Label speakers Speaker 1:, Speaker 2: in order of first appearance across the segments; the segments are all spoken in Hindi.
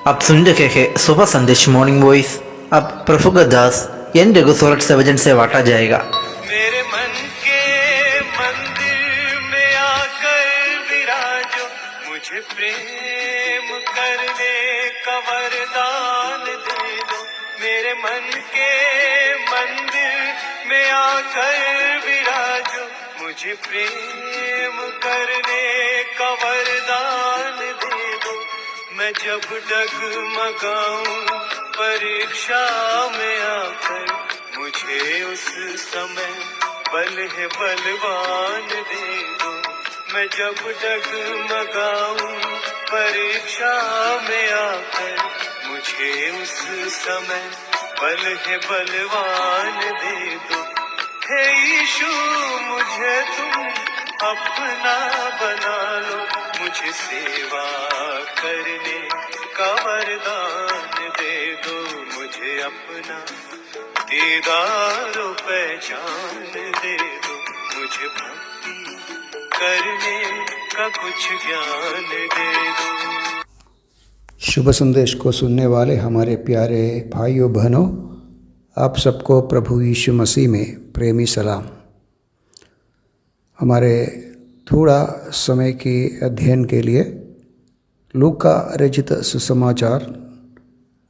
Speaker 1: आप सुन रहे हैं सुबह संदेश मॉर्निंग वॉइस। अब प्रफुल्ल दास एन रघुसोलट से वजन से बांटा जाएगा।
Speaker 2: मेरे मन के मंदिर में आकर विराजो, मुझे प्रेम करने का वरदान दे दो। मेरे मन के मंदिर में आकर विराजो, मुझे प्रेम करने का वरदान दे दो। मैं जब डगमगाऊं परीक्षा में आकर, मुझे उस समय बल है बलवान दे दो। मैं जब डगमगाऊं परीक्षा में आकर, मुझे उस समय बल है बलवान दे दो। हे यीशु मुझे तुम अपना बना लो, मुझे सेवा करने का वरदान दे दो। मुझे अपना दीदार पहचान दे दो, मुझे भक्ति करने का कुछ ज्ञान दे दो।
Speaker 3: शुभ संदेश को सुनने वाले हमारे प्यारे भाइयों बहनों, आप सबको प्रभु यीशु मसीह में प्रेमी सलाम। हमारे थोड़ा समय के अध्ययन के लिए लूका रचित सुसमाचार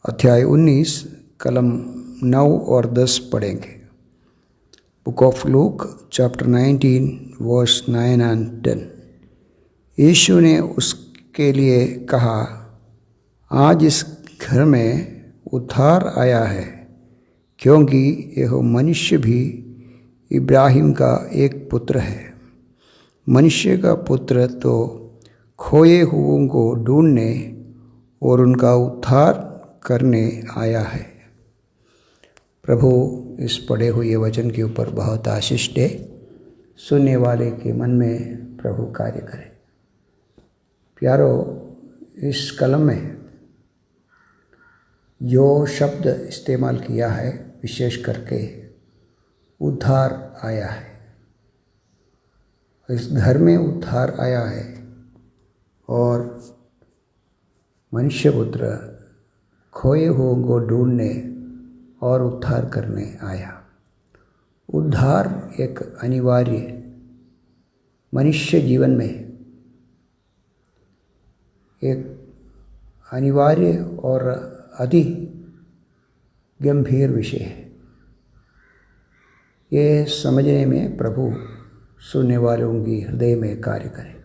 Speaker 3: अध्याय 19 कलम 9 और 10 पढ़ेंगे। Book of Luke chapter 19 verse 9 and 10। यीशु ने उसके लिए कहा, आज इस घर में उद्धार आया है, क्योंकि यह मनुष्य भी इब्राहिम का एक पुत्र है। मनुष्य का पुत्र तो खोए हुओं को ढूंढने और उनका उद्धार करने आया है। प्रभु इस पढ़े हुए वचन के ऊपर बहुत आशीष दे, सुनने वाले के मन में प्रभु कार्य करे। प्यारो, इस कलम में जो शब्द इस्तेमाल किया है, विशेष करके उद्धार आया है। इस घर में उद्धार आया है और मनुष्य पुत्र खोए हुओं को ढूंढने और उद्धार करने आया। उद्धार एक अनिवार्य मनुष्य जीवन में एक अनिवार्य और अति गंभीर विषय है। ये समझने में प्रभु सुनने वालों की हृदय में कार्य करें।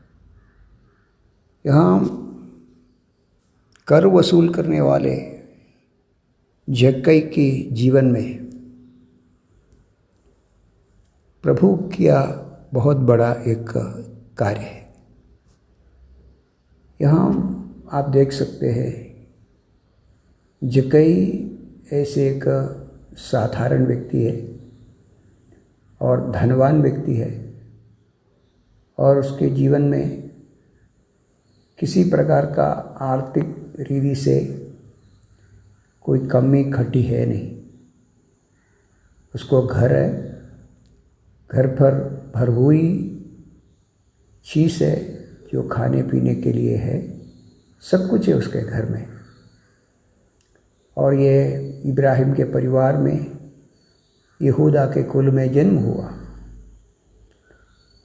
Speaker 3: यहाँ कर वसूल करने वाले जक्कई की जीवन में प्रभु किया बहुत बड़ा एक कार्य है। यहाँ आप देख सकते हैं, जक्कई ऐसे एक साधारण व्यक्ति है और धनवान व्यक्ति है, और उसके जीवन में किसी प्रकार का आर्थिक रीति से कोई कमी घटी है नहीं। उसको घर है, घर पर भरपूरी चीज़ है जो खाने पीने के लिए है, सब कुछ है उसके घर में। और ये इब्राहिम के परिवार में यहूदा के कुल में जन्म हुआ।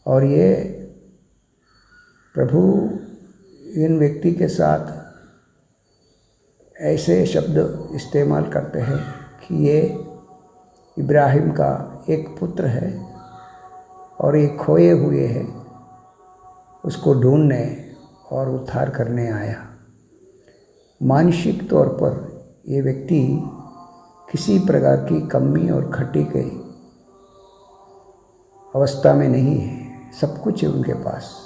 Speaker 3: और ये प्रभु इन व्यक्ति के साथ ऐसे शब्द इस्तेमाल करते हैं कि ये इब्राहिम का एक पुत्र है और ये खोए हुए हैं, उसको ढूंढने और उद्धार करने आया। मानसिक तौर पर ये व्यक्ति किसी प्रकार की कमी और खटी के अवस्था में नहीं है, सब कुछ है उनके पास।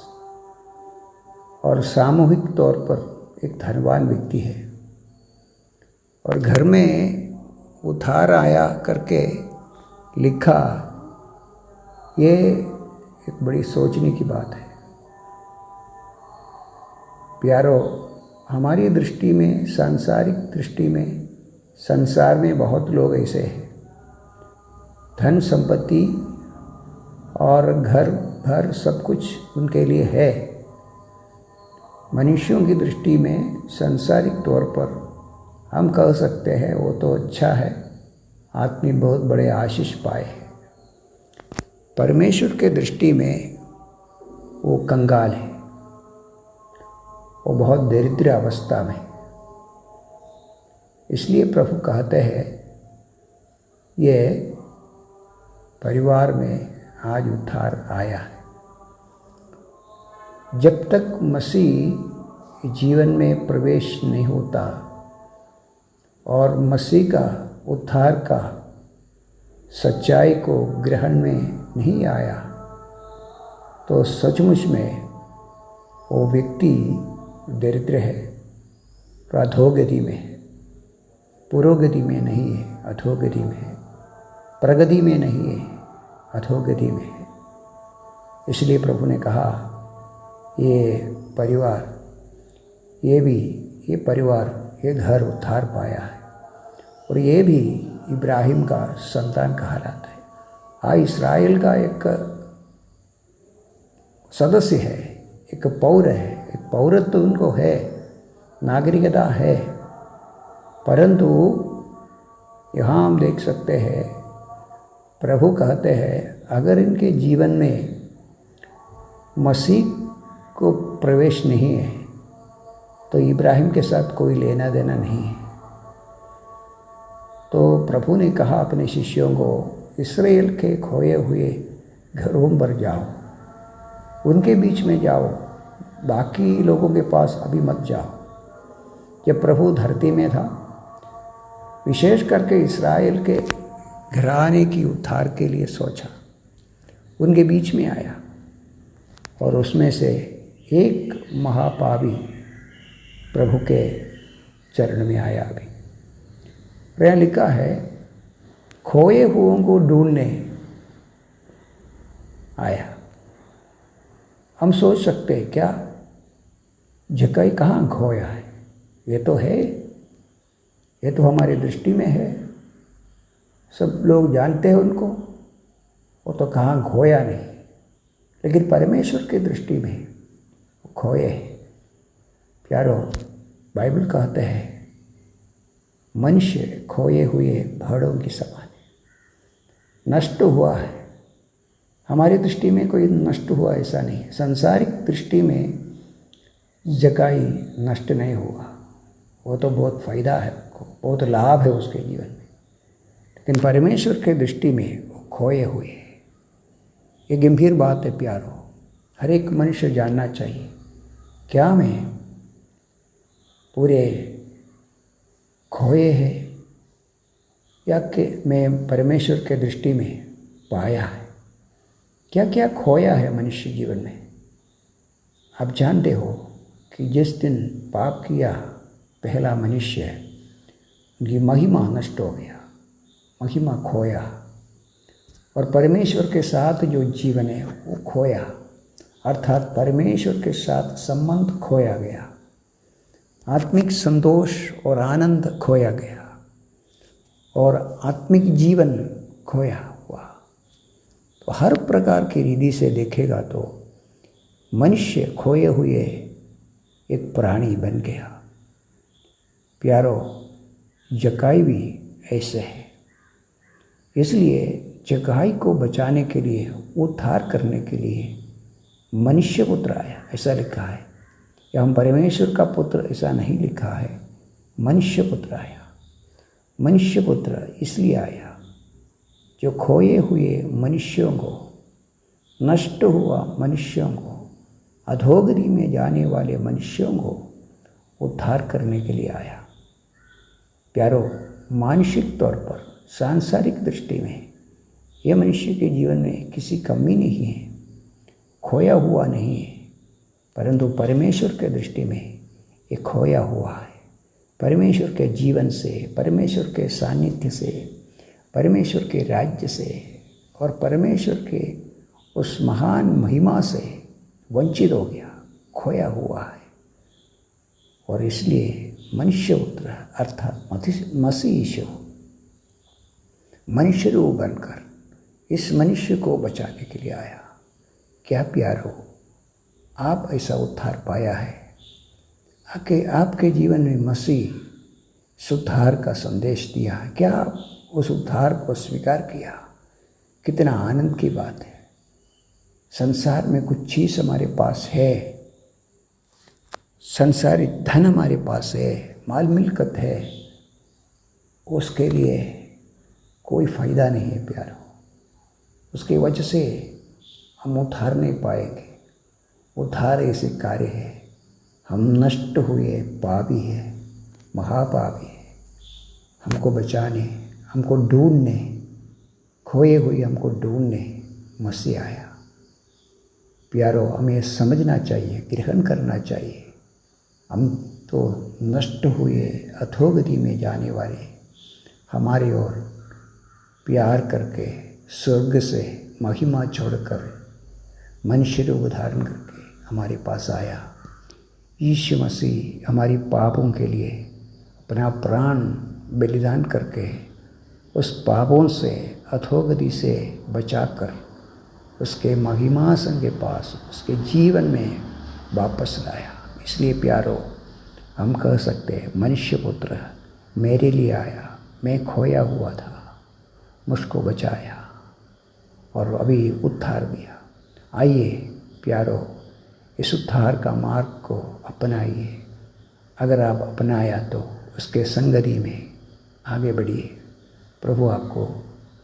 Speaker 3: और सामूहिक तौर पर एक धनवान व्यक्ति है और घर में उद्धार आया करके लिखा, ये एक बड़ी सोचने की बात है। प्यारो, हमारी दृष्टि में, सांसारिक दृष्टि में, संसार में बहुत लोग ऐसे हैं, धन संपत्ति और घर भर सब कुछ उनके लिए है, मनुष्यों की दृष्टि में सांसारिक तौर पर हम कह सकते हैं वो तो अच्छा है, आदमी बहुत बड़े आशीष पाए हैं। परमेश्वर के दृष्टि में वो कंगाल है, वो बहुत दरिद्र अवस्था में। इसलिए प्रभु कहते हैं ये परिवार में आज उद्धार आया है। जब तक मसीह जीवन में प्रवेश नहीं होता और मसीह का उद्धार का सच्चाई को ग्रहण में नहीं आया तो सचमुच में वो व्यक्ति दरिद्र है, अधोगति में है, पुरोगति में नहीं है, अधोगति में है, प्रगति में नहीं है, अधोगति में है। इसलिए प्रभु ने कहा ये परिवार ये घर उद्धार पाया है और ये भी इब्राहिम का संतान कहलाता है। इस्राएल का एक सदस्य है, एक पौर है, एक पौरत्व तो उनको है, नागरिकता है, परंतु यहाँ हम देख सकते हैं प्रभु कहते हैं अगर इनके जीवन में मसीह को प्रवेश नहीं है तो इब्राहिम के साथ कोई लेना देना नहीं है। तो प्रभु ने कहा अपने शिष्यों को इस्राएल के खोए हुए घरों पर जाओ, उनके बीच में जाओ, बाकी लोगों के पास अभी मत जाओ। जब प्रभु धरती में था विशेष करके इस्राएल के घराने की उद्धार के लिए सोचा, उनके बीच में आया और उसमें से एक महापापी प्रभु के चरण में आया। अभी यहाँ लिखा है खोए हुओं को ढूंढने आया। हम सोच सकते हैं क्या जक्कई कहाँ खोया है? ये तो है, ये तो हमारी दृष्टि में है, सब लोग जानते हैं उनको, वो तो कहाँ खोया नहीं, लेकिन परमेश्वर की दृष्टि में वो खोए हैं। प्यारो, बाइबल कहते हैं मनुष्य खोए हुए भेड़ों की समान नष्ट हुआ है। हमारी दृष्टि में कोई नष्ट हुआ ऐसा नहीं है, सांसारिक दृष्टि में जक्कई नष्ट नहीं हुआ, वो तो बहुत फ़ायदा है उनको, बहुत लाभ है उसके जीवन में, लेकिन परमेश्वर के दृष्टि में वो खोए हुए हैं। ये गंभीर बात है प्यारो, हर एक मनुष्य जानना चाहिए क्या मैं पूरे खोए है या कि मैं परमेश्वर के दृष्टि में पाया है? क्या क्या खोया है मनुष्य जीवन में? आप जानते हो कि जिस दिन पाप किया पहला मनुष्य, उनकी महिमा नष्ट हो गया, महिमा खोया, और परमेश्वर के साथ जो जीवन है वो खोया, अर्थात परमेश्वर के साथ संबंध खोया गया, आत्मिक संतोष और आनंद खोया गया और आत्मिक जीवन खोया हुआ। तो हर प्रकार की रीति से देखेगा तो मनुष्य खोए हुए एक प्राणी बन गया। प्यारो, जक्कई भी ऐसे है। इसलिए जक्कई को बचाने के लिए, उद्धार करने के लिए मनुष्य पुत्र आया, ऐसा लिखा है। या हम परमेश्वर का पुत्र ऐसा नहीं लिखा है, मनुष्य पुत्र आया। मनुष्य पुत्र इसलिए आया जो खोए हुए मनुष्यों को, नष्ट हुआ मनुष्यों को, अधोगति में जाने वाले मनुष्यों को उद्धार करने के लिए आया। प्यारो, मानसिक तौर पर, सांसारिक दृष्टि में ये मनुष्य के जीवन में किसी कमी नहीं है, खोया हुआ नहीं है, परंतु परमेश्वर के दृष्टि में ये खोया हुआ है। परमेश्वर के जीवन से, परमेश्वर के सानिध्य से, परमेश्वर के राज्य से और परमेश्वर के उस महान महिमा से वंचित हो गया, खोया हुआ है। और इसलिए मनुष्य पुत्र अर्थात मसीह यीशु मनुष्य रूप बनकर इस मनुष्य को बचाने के लिए आया। क्या प्यारो, आप ऐसा उद्धार पाया है? आके आपके जीवन में मसीह उद्धार का संदेश दिया। क्या आप उस उद्धार को स्वीकार किया? कितना आनंद की बात है। संसार में कुछ चीज़ हमारे पास है, संसारिक धन हमारे पास है, माल मिलकत है, उसके लिए कोई फ़ायदा नहीं है प्यारो। उसकी वजह से हम उद्धार नहीं पाएंगे। उद्धार ऐसे कार्य है, हम नष्ट हुए पापी है, महापापी है। हमको बचाने, हमको ढूंढने, खोए हुए हमको ढूंढने मसीह आया। प्यारो, हमें समझना चाहिए, ग्रहण करना चाहिए। हम तो नष्ट हुए अधोगति में जाने वाले, हमारे ओर प्यार करके स्वर्ग से महिमा छोड़कर मनुष्य रूप धारण करके हमारे पास आया। यीशु मसीह हमारी पापों के लिए अपना प्राण बलिदान करके उस पापों से, अधोगति से बचाकर उसके महिमासन के पास, उसके जीवन में वापस लाया। इसलिए प्यारो, हम कह सकते हैं मनुष्य पुत्र मेरे लिए आया, मैं खोया हुआ था, मुझको बचाया और अभी उद्धार दिया। आइए प्यारो, इस उद्धार का मार्ग को अपनाइए। अगर आप अपनाया तो उसके संगति में आगे बढ़िए। प्रभु आपको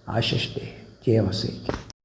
Speaker 3: आशीष दे। जय मसीह की।